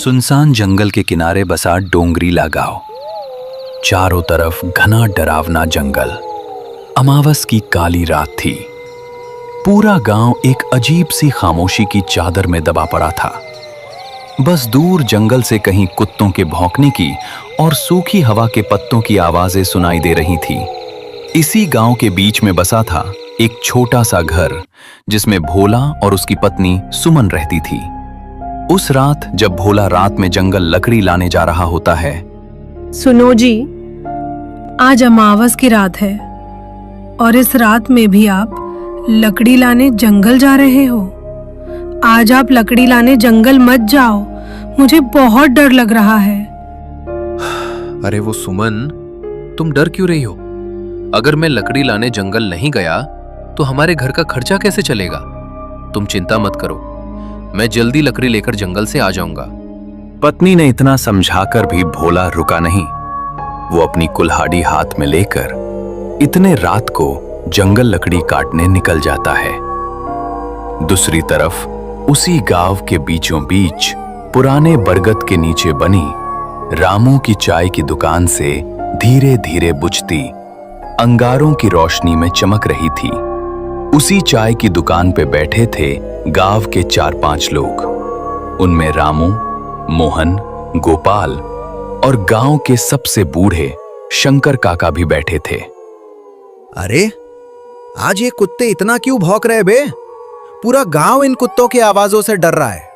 सुनसान जंगल के किनारे बसा डोंगरीला गांव। चारों तरफ घना डरावना जंगल। अमावस की काली रात थी। पूरा गांव एक अजीब सी खामोशी की चादर में दबा पड़ा था। बस दूर जंगल से कहीं कुत्तों के भौंकने की और सूखी हवा के पत्तों की आवाजें सुनाई दे रही थी। इसी गांव के बीच में बसा था एक छोटा सा घर, जिसमें भोला और उसकी पत्नी सुमन रहती थी। उस रात जब भोला रात में जंगल लकड़ी लाने जा रहा होता है। सुनो जी, आज अमावस की रात है और इस रात में भी आप लकड़ी लाने जंगल जा रहे हो। आज आप लकड़ी लाने जंगल मत जाओ, मुझे बहुत डर लग रहा है। अरे वो सुमन, तुम डर क्यों रही हो? अगर मैं लकड़ी लाने जंगल नहीं गया तो हमारे घर का खर्चा कैसे चलेगा? तुम चिंता मत करो, मैं जल्दी लकड़ी लेकर जंगल से आ जाऊंगा। पत्नी ने इतना समझाकर भी भोला रुका नहीं। वो अपनी कुल्हाड़ी हाथ में लेकर इतने रात को जंगल लकड़ी काटने निकल जाता है। दूसरी तरफ उसी गांव के बीचों बीच पुराने बरगद के नीचे बनी रामू की चाय की दुकान से धीरे धीरे बुझती अंगारों की रोशनी में चमक रही थी। उसी चाय की दुकान पे बैठे थे गांव के 4-5 लोग। उनमें रामू, मोहन, गोपाल और गांव के सबसे बूढ़े शंकर काका भी बैठे थे। अरे आज ये कुत्ते इतना क्यों भौंक रहे बे? पूरा गांव इन कुत्तों की आवाजों से डर रहा है।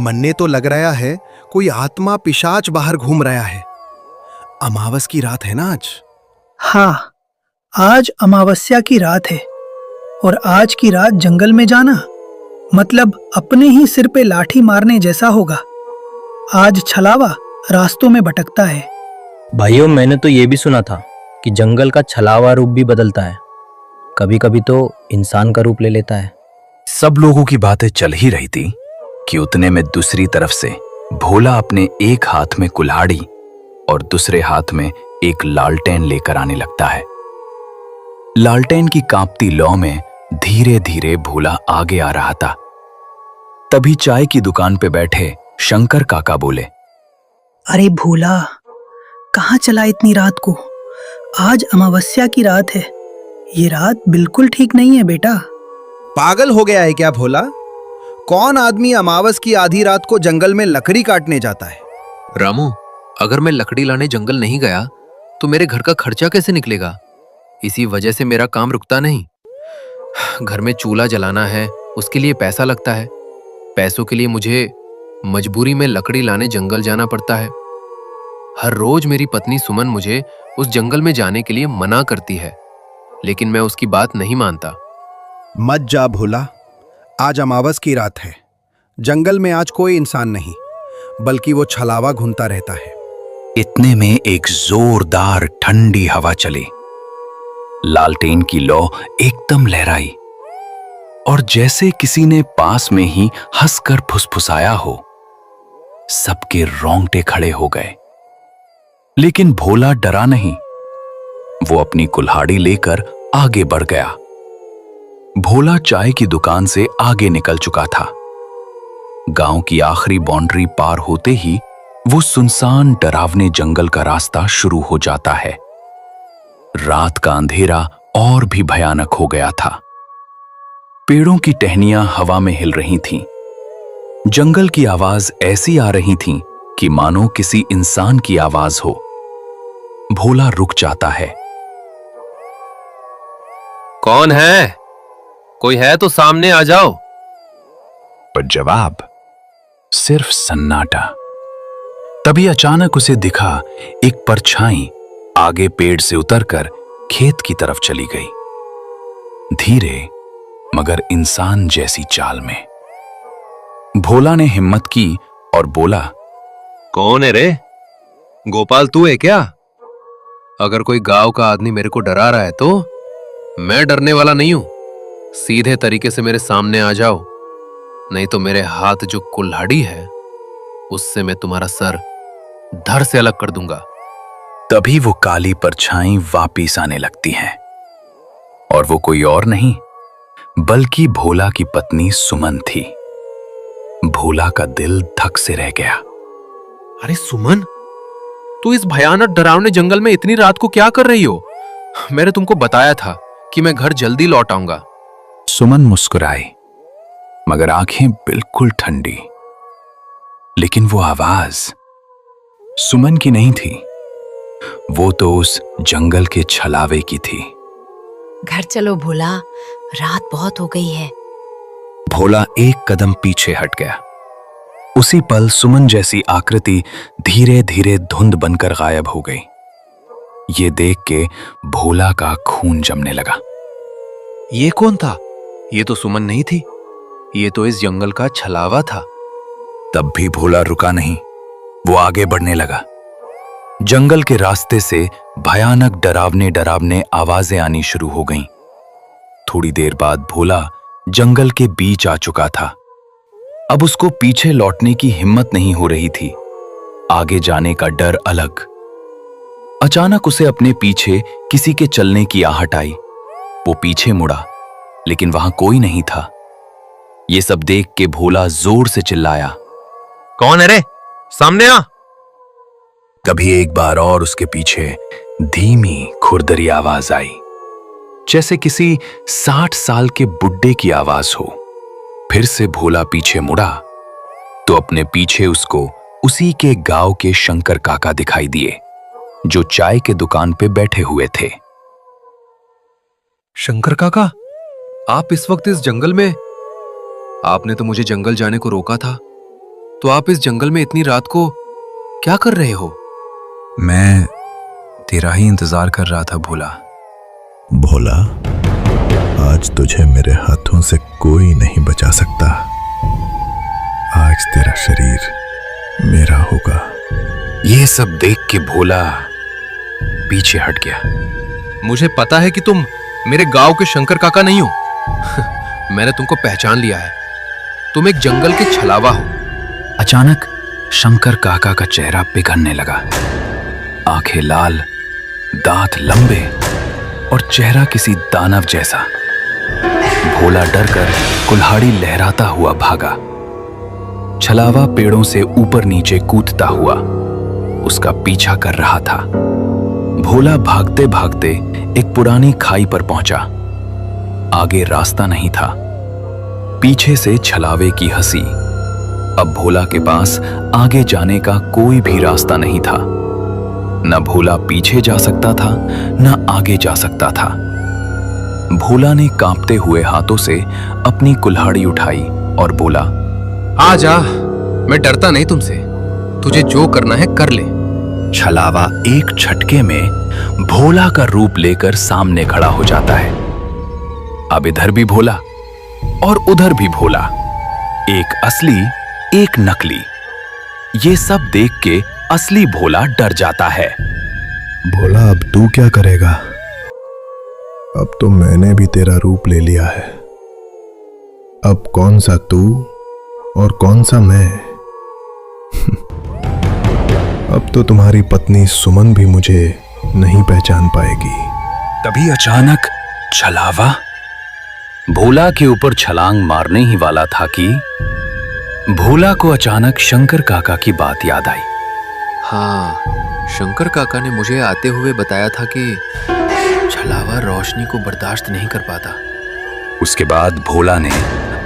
मन्ने तो लग रहा है कोई आत्मा पिशाच बाहर घूम रहा है। अमावस की रात है ना आज? हाँ, आज अमावस्या की रात है और आज की रात जंगल में जाना मतलब अपने ही सिर पे लाठी मारने जैसा होगा। आज छलावा रास्तों में भटकता है। भाइयों, मैंने तो ये भी सुना था कि जंगल का छलावा रूप भी बदलता है, कभी कभी तो इंसान का रूप ले लेता है। सब लोगों की बातें चल ही रही थी कि उतने में दूसरी तरफ से भोला अपने एक हाथ में कुल्हाड़ी और दूसरे हाथ में एक लालटेन लेकर आने लगता है। लालटेन की कांपती लौ में धीरे धीरे भोला आगे आ रहा था। तभी चाय की दुकान पे बैठे शंकर काका बोले, अरे भोला, कहाँ चला इतनी रात को? आज अमावस्या की रात है। ये रात बिल्कुल ठीक नहीं है बेटा। पागल हो गया है क्या भोला? कौन आदमी अमावस की आधी रात को जंगल में लकड़ी काटने जाता है? रामू, अगर मैं लकड़ी लाने जंगल नहीं गया तो मेरे घर का खर्चा कैसे निकलेगा? इसी वजह से मेरा काम रुकता नहीं। घर में चूल्हा जलाना है, उसके लिए पैसा लगता है। पैसों के लिए मुझे मजबूरी में लकड़ी लाने जंगल जाना पड़ता है। हर रोज मेरी पत्नी सुमन मुझे उस जंगल में जाने के लिए मना करती है, लेकिन मैं उसकी बात नहीं मानता। मत जा भोला, आज अमावस की रात है। जंगल में आज कोई इंसान नहीं, बल्कि वो छलावा घूमता रहता है। इतने में एक जोरदार ठंडी हवा चली। लालटेन की लौ एकदम लहराई और जैसे किसी ने पास में ही हंसकर फुसफुसाया हो। सबके रोंगटे खड़े हो गए, लेकिन भोला डरा नहीं। वो अपनी कुल्हाड़ी लेकर आगे बढ़ गया। भोला चाय की दुकान से आगे निकल चुका था। गांव की आखिरी बाउंड्री पार होते ही वो सुनसान डरावने जंगल का रास्ता शुरू हो जाता है। रात का अंधेरा और भी भयानक हो गया था। पेड़ों की टहनियां हवा में हिल रही थीं। जंगल की आवाज ऐसी आ रही थी कि मानो किसी इंसान की आवाज हो। भोला रुक जाता है। कौन है? कोई है तो सामने आ जाओ। पर जवाब सिर्फ सन्नाटा। तभी अचानक उसे दिखा एक परछाई आगे पेड़ से उतरकर खेत की तरफ चली गई, धीरे मगर इंसान जैसी चाल में। भोला ने हिम्मत की और बोला, कौन है रे? गोपाल तू है क्या? अगर कोई गांव का आदमी मेरे को डरा रहा है तो मैं डरने वाला नहीं हूं। सीधे तरीके से मेरे सामने आ जाओ, नहीं तो मेरे हाथ जो कुल्हाड़ी है उससे मैं तुम्हारा सर धड़ से अलग कर दूंगा। तभी वो काली परछाई वापिस आने लगती है और वो कोई और नहीं बल्कि भोला की पत्नी सुमन थी। भोला का दिल धक से रह गया। अरे सुमन, तू इस भयानक डरावने जंगल में इतनी रात को क्या कर रही हो? मैंने तुमको बताया था कि मैं घर जल्दी लौट आऊंगा। सुमन मुस्कुराई, मगर आंखें बिल्कुल ठंडी। लेकिन वो आवाज सुमन की नहीं थी, वो तो उस जंगल के छलावे की थी। घर चलो भोला, रात बहुत हो गई है। भोला एक कदम पीछे हट गया। उसी पल सुमन जैसी आकृति धीरे धीरे धुंध बनकर गायब हो गई। ये देख के भोला का खून जमने लगा। ये कौन था? ये तो सुमन नहीं थी, ये तो इस जंगल का छलावा था। तब भी भोला रुका नहीं, वो आगे बढ़ने लगा। जंगल के रास्ते से भयानक डरावने डरावने आवाजें आनी शुरू हो गईं। थोड़ी देर बाद भोला जंगल के बीच आ चुका था। अब उसको पीछे लौटने की हिम्मत नहीं हो रही थी, आगे जाने का डर अलग। अचानक उसे अपने पीछे किसी के चलने की आहट आई। वो पीछे मुड़ा, लेकिन वहां कोई नहीं था। ये सब देख के भोला जोर से चिल्लाया, कौन है रे? सामने आ! कभी एक बार और उसके पीछे धीमी खुरदरी आवाज आई, जैसे किसी 60 साल के बुड्ढे की आवाज हो। फिर से भोला पीछे मुड़ा तो अपने पीछे उसको उसी के गांव के शंकर काका दिखाई दिए, जो चाय के दुकान पे बैठे हुए थे। शंकर काका, आप इस वक्त इस जंगल में? आपने तो मुझे जंगल जाने को रोका था, तो आप इस जंगल में इतनी रात को क्या कर रहे हो? मैं तेरा ही इंतजार कर रहा था भोला। भोला, आज तुझे मेरे हाथों से कोई नहीं बचा सकता। आज तेरा शरीर मेरा होगा। ये सब देख के भोला पीछे हट गया। मुझे पता है कि तुम मेरे गांव के शंकर काका नहीं हो। मैंने तुमको पहचान लिया है, तुम एक जंगल के छलावा हो। अचानक शंकर काका का चेहरा पिघलने लगा। आंखें लाल, दांत लंबे और चेहरा किसी दानव जैसा। भोला डरकर कुल्हाड़ी लहराता हुआ भागा। छलावा पेड़ों से ऊपर नीचे कूदता हुआ उसका पीछा कर रहा था। भोला भागते भागते एक पुरानी खाई पर पहुंचा। आगे रास्ता नहीं था, पीछे से छलावे की हंसी। अब भोला के पास आगे जाने का कोई भी रास्ता नहीं था। न भोला पीछे जा सकता था, न आगे जा सकता था। भोला ने कांपते हुए हाथों से अपनी कुल्हाड़ी उठाई और बोला, आ जा, मैं डरता नहीं तुमसे। तुझे जो करना है कर ले। छलावा एक झटके में भोला का रूप लेकर सामने खड़ा हो जाता है। अब इधर भी भोला और उधर भी भोला, एक असली एक नकली। ये सब देख के असली भोला डर जाता है। भोला, अब तू क्या करेगा? अब तो मैंने भी तेरा रूप ले लिया है। अब कौन सा तू और कौन सा मैं? अब तो तुम्हारी पत्नी सुमन भी मुझे नहीं पहचान पाएगी। तभी अचानक छलावा भोला के ऊपर छलांग मारने ही वाला था कि भोला को अचानक शंकर काका की बात याद आई। हाँ, शंकर काका ने मुझे आते हुए बताया था कि छलावा रोशनी को बर्दाश्त नहीं कर पाता। उसके बाद भोला ने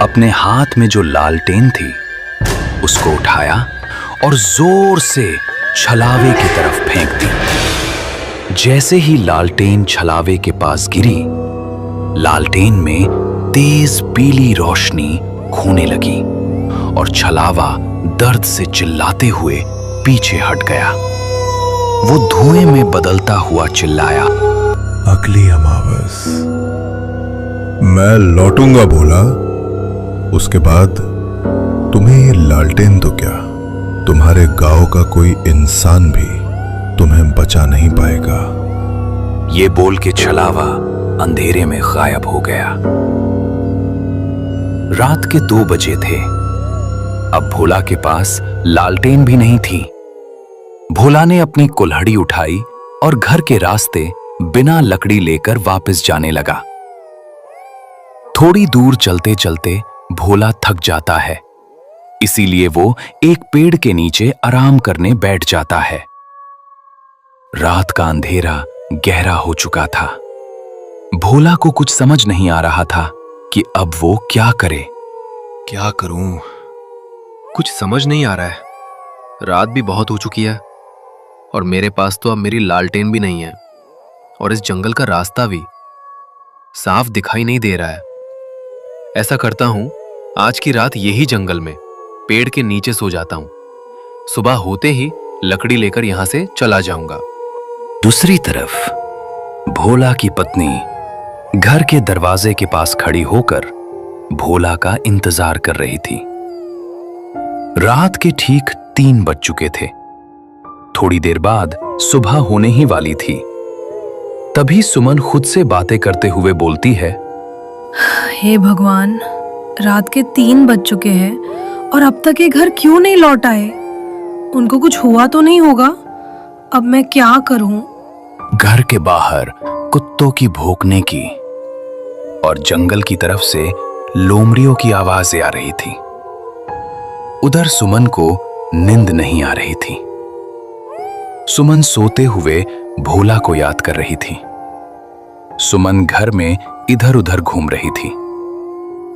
अपने हाथ में जो लालटेन थी उसको उठाया और जोर से छलावे की तरफ फेंक दी। जैसे ही लालटेन छलावे के पास गिरी, लालटेन में तेज पीली रोशनी खोने लगी और छलावा दर्द से चिल्लाते हुए पीछे हट गया। वो धुएं में बदलता हुआ चिल्लाया, अगली अमावस मैं लौटूंगा भोला। उसके बाद तुम्हें ये लालटेन तो क्या, तुम्हारे गांव का कोई इंसान भी तुम्हें बचा नहीं पाएगा। ये बोल के छलावा अंधेरे में गायब हो गया। रात के 2 बजे थे। अब भोला के पास लालटेन भी नहीं थी। भोला ने अपनी कुल्हाड़ी उठाई और घर के रास्ते बिना लकड़ी लेकर वापस जाने लगा। थोड़ी दूर चलते चलते भोला थक जाता है। इसीलिए वो एक पेड़ के नीचे आराम करने बैठ जाता है। रात का अंधेरा गहरा हो चुका था। भोला को कुछ समझ नहीं आ रहा था कि अब वो क्या करे। क्या करूं? कुछ समझ नहीं आ रहा है। रात भी बहुत हो चुकी है और मेरे पास तो अब मेरी लालटेन भी नहीं है और इस जंगल का रास्ता भी साफ दिखाई नहीं दे रहा है। ऐसा करता हूं, आज की रात यही जंगल में पेड़ के नीचे सो जाता हूं। सुबह होते ही लकड़ी लेकर यहां से चला जाऊंगा। दूसरी तरफ भोला की पत्नी घर के दरवाजे के पास खड़ी होकर भोला का इंतजार कर रही थी। रात के ठीक 3 बज चुके थे। थोड़ी देर बाद सुबह होने ही वाली थी। तभी सुमन खुद से बातें करते हुए बोलती है, हे भगवान, रात के 3 बज चुके हैं और अब तक ये घर क्यों नहीं लौट आए? उनको कुछ हुआ तो नहीं होगा? अब मैं क्या करूं? घर के बाहर कुत्तों की भौंकने की और जंगल की तरफ से लोमड़ियों की आवाजें आ रही थी। उधर सुमन को नींद नहीं आ रही थी। सुमन सोते हुए भोला को याद कर रही थी। सुमन घर में इधर उधर घूम रही थी।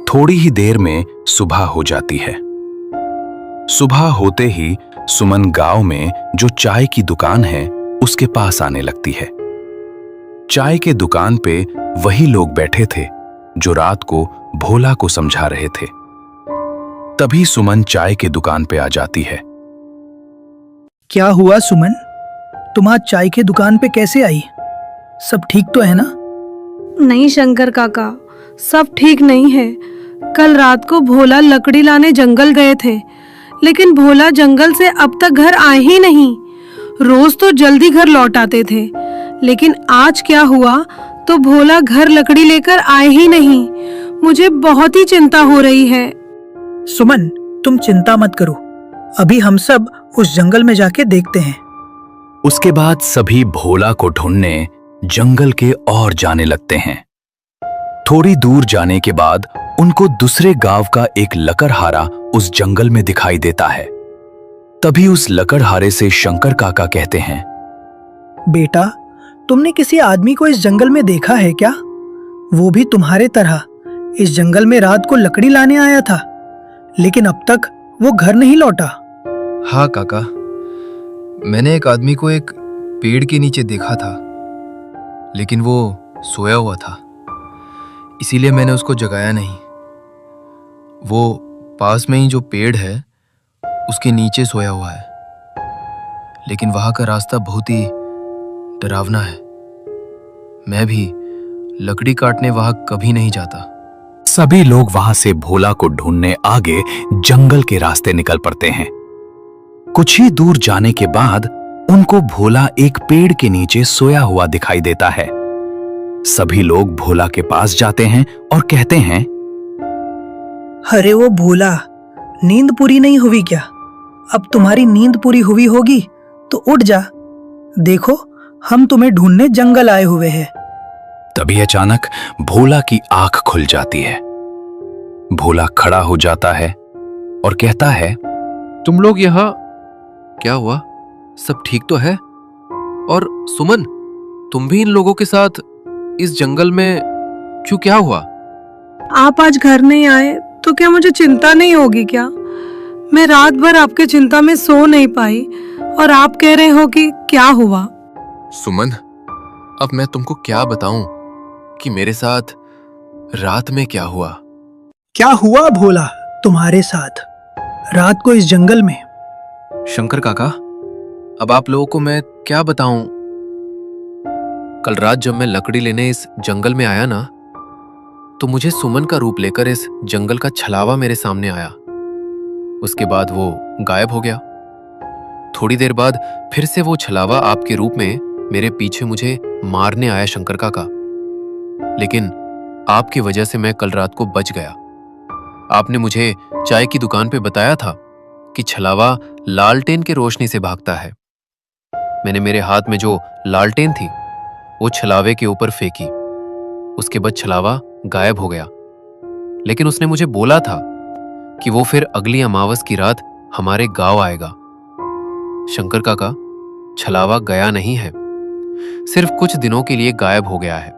थोड़ी ही देर में सुबह हो जाती है। सुबह होते ही सुमन गांव में जो चाय की दुकान है उसके पास आने लगती है। चाय के दुकान पे वही लोग बैठे थे जो रात को भोला को समझा रहे थे। तभी सुमन चाय के दुकान पे आ जाती है। क्या हुआ सुमन? तुम आज चाय के दुकान पे कैसे आई? सब ठीक तो है ना? नहीं शंकर काका, सब ठीक नहीं है। कल रात को भोला लकड़ी लाने जंगल गए थे, लेकिन भोला जंगल से अब तक घर आए ही नहीं। रोज तो जल्दी घर लौट आते थे, लेकिन आज क्या हुआ तो भोला घर लकड़ी लेकर आए ही नहीं। मुझे बहुत ही चिंता हो रही है। सुमन, तुम चिंता मत करो। अभी हम सब उस जंगल में जाके देखते हैं। उसके बाद सभी भोला को ढूंढने जंगल के और जाने लगते हैं। थोड़ी दूर जाने के बाद उनको दूसरे गांव का एक लकड़हारा उस जंगल में दिखाई देता है। तभी उस लकड़हारे से शंकर काका कहते हैं, बेटा, तुमने किसी आदमी को इस जंगल में देखा है क्या? वो भी तुम्हारे तरह इस जंगल में रात को लकड़ी लाने आया था, लेकिन अब तक वो घर नहीं लौटा। हाँ काका, मैंने एक आदमी को एक पेड़ के नीचे देखा था, लेकिन वो सोया हुआ था, इसीलिए मैंने उसको जगाया नहीं। वो पास में ही जो पेड़ है उसके नीचे सोया हुआ है, लेकिन वहां का रास्ता बहुत ही डरावना है। मैं भी लकड़ी काटने वहां कभी नहीं जाता। सभी लोग वहां से भोला को ढूंढने आगे जंगल के रास्ते निकल पड़ते हैं। कुछ ही दूर जाने के बाद उनको भोला एक पेड़ के नीचे सोया हुआ दिखाई देता है। सभी लोग भोला के पास जाते हैं और कहते हैं, अरे वो भोला, नींद पूरी नहीं हुई क्या? अब तुम्हारी नींद पूरी हुई होगी तो उठ जा। देखो, हम तुम्हें ढूंढने जंगल आए हुए हैं। तभी अचानक भोला की आंख खुल जाती है। भोला खड़ा हो जाता है और कहता है, तुम लोग यहाँ क्या हुआ? सब ठीक तो है? और सुमन, तुम भी इन लोगों के साथ इस जंगल में क्यों? क्या हुआ? आप आज घर नहीं आए तो क्या मुझे चिंता नहीं होगी क्या? मैं रात भर आपके चिंता में सो नहीं पाई और आप कह रहे हो कि क्या हुआ? सुमन, अब मैं तुमको क्या बताऊं कि मेरे साथ रात में क्या हुआ? क्या हुआ भोला तुम्हारे साथ रात को इस जंगल में? शंकर काका, अब आप लोगों को मैं क्या बताऊं? कल रात जब मैं लकड़ी लेने इस जंगल में आया ना, तो मुझे सुमन का रूप लेकर इस जंगल का छलावा मेरे सामने आया। उसके बाद वो गायब हो गया। थोड़ी देर बाद फिर से वो छलावा आपके रूप में मेरे पीछे मुझे मारने आया शंकर काका, लेकिन आपकी वजह से मैं कल रात को बच गया। आपने मुझे चाय की दुकान पे बताया था कि छलावा लालटेन के रोशनी से भागता है। मैंने मेरे हाथ में जो लालटेन थी वो छलावे के ऊपर फेंकी। उसके बाद छलावा गायब हो गया, लेकिन उसने मुझे बोला था कि वो फिर अगली अमावस की रात हमारे गांव आएगा। शंकर काका, छलावा गया नहीं है, सिर्फ कुछ दिनों के लिए गायब हो गया है।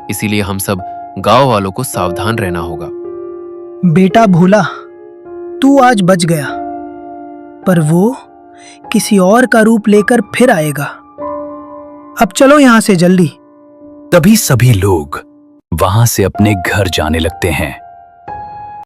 इसीलिए हम सब गांव वालों को सावधान रहना होगा। बेटा भोला, तू आज बच गया, पर वो किसी और का रूप लेकर फिर आएगा। अब चलो यहां से जल्दी। तभी सभी लोग वहां से अपने घर जाने लगते हैं।